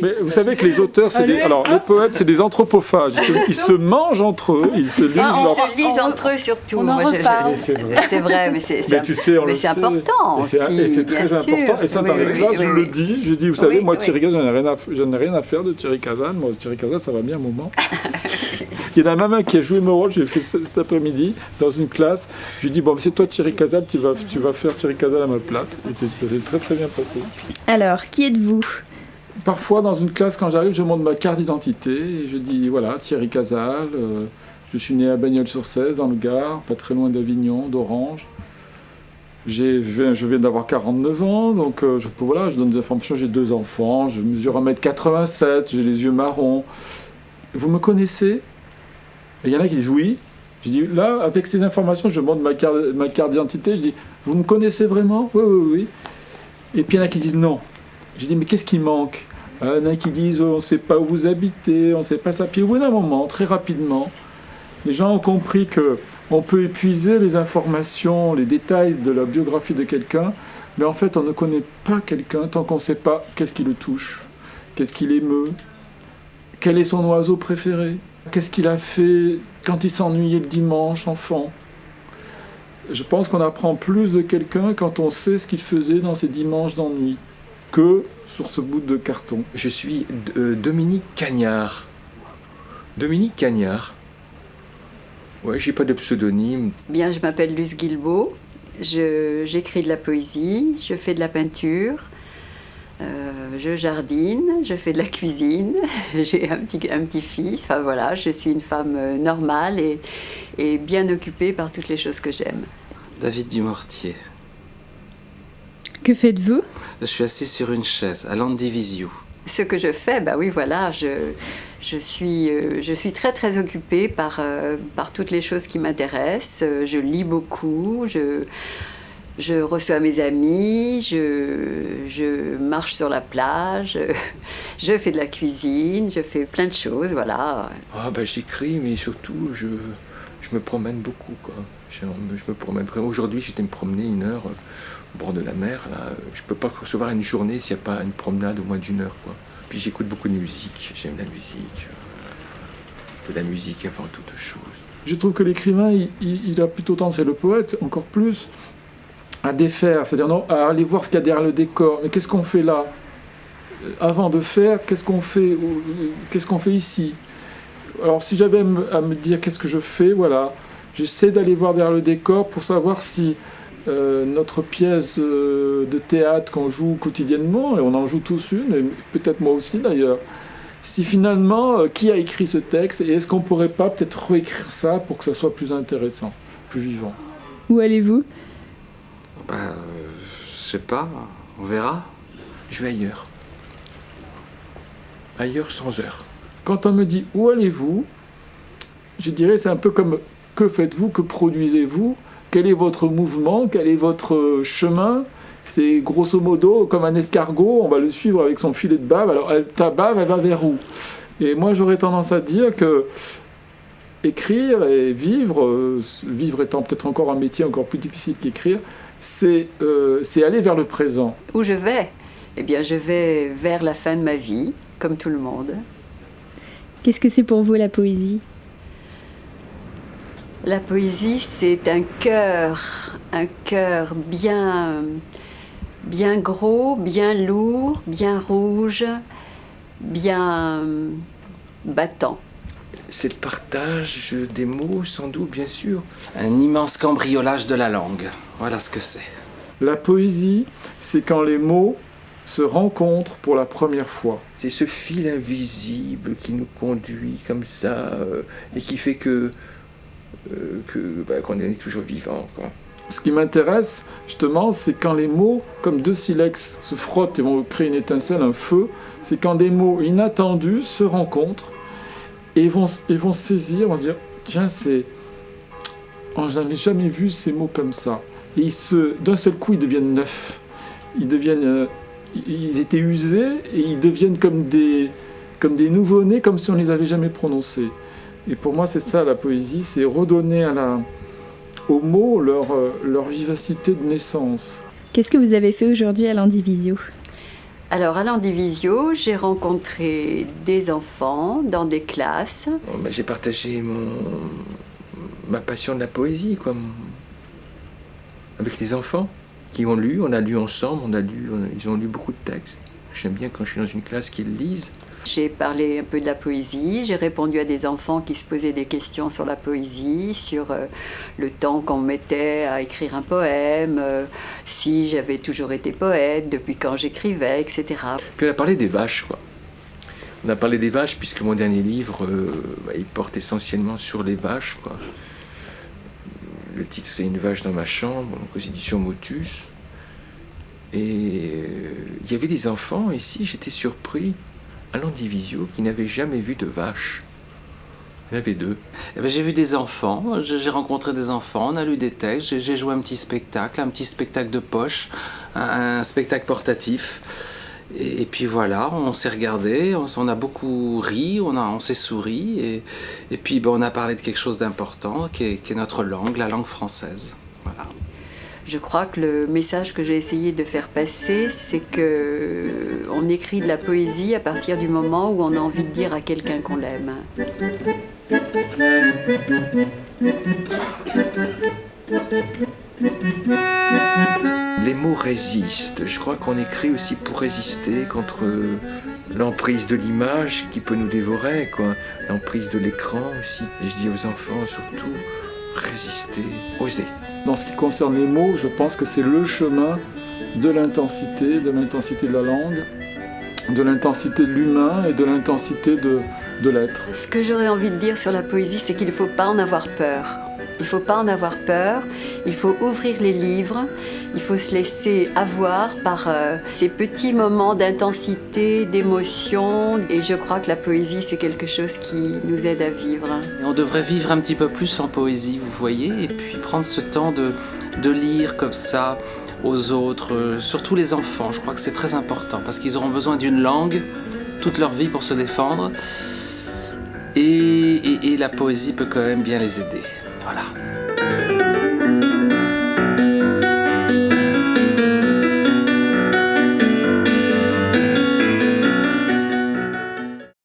Mais vous savez que les auteurs, les poètes, c'est des anthropophages. Ils se mangent entre eux, ils se lisent. Se lisent entre eux surtout. C'est vrai, mais c'est important aussi. Et c'est très important. Et ça, dans les classes, je le dis. Je dis, vous savez, moi, Thierry Cazal, je n'ai rien à faire de Thierry Cazal. Moi, Thierry Cazal, ça va bien un moment. Il y en a même un qui a joué mon rôle, j'ai fait cet après-midi, dans une classe. Je lui dis, bon, c'est toi, Thierry Cazal, tu vas faire Thierry Cazal à ma place. Et ça s'est très, très bien passé. Alors, qui êtes-vous ? Parfois, dans une classe, quand j'arrive, je montre ma carte d'identité et je dis, voilà, Thierry Cazal, je suis né à Bagnols-sur-Cèze, dans le Gard, pas très loin d'Avignon, d'Orange. Je viens d'avoir 49 ans, donc je donne des informations, j'ai 2 enfants, je mesure 1m87, j'ai les yeux marrons. Vous me connaissez ? Et il y en a qui disent oui. Je dis, là, avec ces informations, je montre ma carte d'identité, je dis, vous me connaissez vraiment ? Oui. Et puis il y en a qui disent non. Je dis, mais qu'est-ce qui manque ? Il y en a qui disent, on ne sait pas où vous habitez, on ne sait pas ça. Puis au bout d'un moment, très rapidement, les gens ont compris qu'on peut épuiser les informations, les détails de la biographie de quelqu'un, mais en fait, on ne connaît pas quelqu'un tant qu'on ne sait pas qu'est-ce qui le touche, qu'est-ce qui l'émeut, quel est son oiseau préféré, qu'est-ce qu'il a fait quand il s'ennuyait le dimanche, enfant. Je pense qu'on apprend plus de quelqu'un quand on sait ce qu'il faisait dans ses dimanches d'ennui que sur ce bout de carton. Je suis Dominique Cagnard. Dominique Cagnard. Ouais, j'ai pas de pseudonyme. Bien, je m'appelle Luce Guilbeault. J'écris de la poésie, je fais de la peinture, je jardine, je fais de la cuisine, j'ai un petit-fils. Enfin voilà, je suis une femme normale et bien occupée par toutes les choses que j'aime. David Dumortier. Que faites-vous ? Je suis assis sur une chaise à Landivisiau. Ce que je fais, oui voilà, je suis très très occupée par toutes les choses qui m'intéressent. Je lis beaucoup, je reçois mes amis, je marche sur la plage, je fais de la cuisine, je fais plein de choses, voilà. J'écris, mais surtout je me promène beaucoup, quoi. Je me promène. Aujourd'hui, j'étais me promener 1 heure au bord de la mer. Là. Je ne peux pas recevoir une journée s'il n'y a pas une promenade au moins d'1 heure, quoi. Puis j'écoute beaucoup de musique, j'aime la musique. De la musique avant toute chose. Je trouve que l'écrivain, il a plutôt tendance, c'est le poète, encore plus, à défaire, c'est-à-dire non, à aller voir ce qu'il y a derrière le décor. Mais qu'est-ce qu'on fait là ? Avant de faire, qu'est-ce qu'on fait ici ? Alors si j'avais à me dire qu'est-ce que je fais, voilà, j'essaie d'aller voir derrière le décor pour savoir si notre pièce de théâtre qu'on joue quotidiennement, et on en joue tous une, et peut-être moi aussi d'ailleurs, si finalement, qui a écrit ce texte, et est-ce qu'on ne pourrait pas peut-être réécrire ça pour que ça soit plus intéressant, plus vivant ? Où allez-vous ? Je sais pas, on verra. Je vais ailleurs. Ailleurs sans heure. Quand on me dit où allez-vous, je dirais c'est un peu comme que faites-vous, que produisez-vous, quel est votre mouvement, quel est votre chemin. C'est grosso modo comme un escargot, on va le suivre avec son filet de bave. Alors ta bave, elle va vers où ? Et moi j'aurais tendance à dire que écrire et vivre, vivre étant peut-être encore un métier encore plus difficile qu'écrire, c'est aller vers le présent. Où je vais ? Eh bien je vais vers la fin de ma vie, comme tout le monde. Qu'est-ce que c'est pour vous la poésie ? La poésie, c'est un cœur bien gros, bien lourd, bien rouge, bien battant. C'est le partage des mots, sans doute, bien sûr. Un immense cambriolage de la langue. Voilà ce que c'est. La poésie, c'est quand les mots se rencontrent pour la première fois. C'est ce fil invisible qui nous conduit comme ça et qui fait qu'on est toujours vivant, quoi. Ce qui m'intéresse, justement, c'est quand les mots, comme 2 silex, se frottent et vont créer une étincelle, un feu. C'est quand des mots inattendus se rencontrent et vont saisir, vont se dire « Tiens, je n'avais jamais vu ces mots comme ça. » Et d'un seul coup, ils deviennent neufs. Ils étaient usés et ils deviennent comme des nouveau-nés, comme si on ne les avait jamais prononcés. Et pour moi, c'est ça la poésie, c'est redonner aux mots leur vivacité de naissance. Qu'est-ce que vous avez fait aujourd'hui à Landivisiau ? Alors, à l'Andivisio, j'ai rencontré des enfants dans des classes. Bon, ben, j'ai partagé ma passion de la poésie, quoi, avec les enfants qui ont lu. On a lu ensemble, ils ont lu beaucoup de textes. J'aime bien quand je suis dans une classe qu'ils lisent. J'ai parlé un peu de la poésie, j'ai répondu à des enfants qui se posaient des questions sur la poésie, sur le temps qu'on mettait à écrire un poème, si j'avais toujours été poète, depuis quand j'écrivais, etc. Puis on a parlé des vaches, quoi. On a parlé des vaches puisque mon dernier livre, il porte essentiellement sur les vaches, quoi. Le titre, c'est Une vache dans ma chambre, donc aux éditions Motus. Et il y avait des enfants ici, j'étais surpris, à l'Andivisio, qui n'avaient jamais vu de vache. Il y en avait 2. Eh ben, j'ai vu des enfants, j'ai rencontré des enfants, on a lu des textes, j'ai joué un petit spectacle de poche, un spectacle portatif. Et puis voilà, on s'est regardé, on a beaucoup ri, on s'est souri, et puis on a parlé de quelque chose d'important, qui est notre langue, la langue française. Voilà. Je crois que le message que j'ai essayé de faire passer, c'est qu'on écrit de la poésie à partir du moment où on a envie de dire à quelqu'un qu'on l'aime. Les mots résistent. Je crois qu'on écrit aussi pour résister contre l'emprise de l'image qui peut nous dévorer, quoi. L'emprise de l'écran aussi. Et je dis aux enfants surtout, résistez, osez. Dans ce qui concerne les mots, je pense que c'est le chemin de l'intensité de la langue, de l'intensité de l'humain et de l'intensité de l'être. Ce que j'aurais envie de dire sur la poésie, c'est qu'il ne faut pas en avoir peur. Il ne faut pas en avoir peur, il faut ouvrir les livres, il faut se laisser avoir par ces petits moments d'intensité, d'émotion. Et je crois que la poésie, c'est quelque chose qui nous aide à vivre. Et on devrait vivre un petit peu plus en poésie, vous voyez, et puis prendre ce temps de lire comme ça aux autres, surtout les enfants. Je crois que c'est très important, parce qu'ils auront besoin d'une langue toute leur vie pour se défendre. Et la poésie peut quand même bien les aider. Voilà.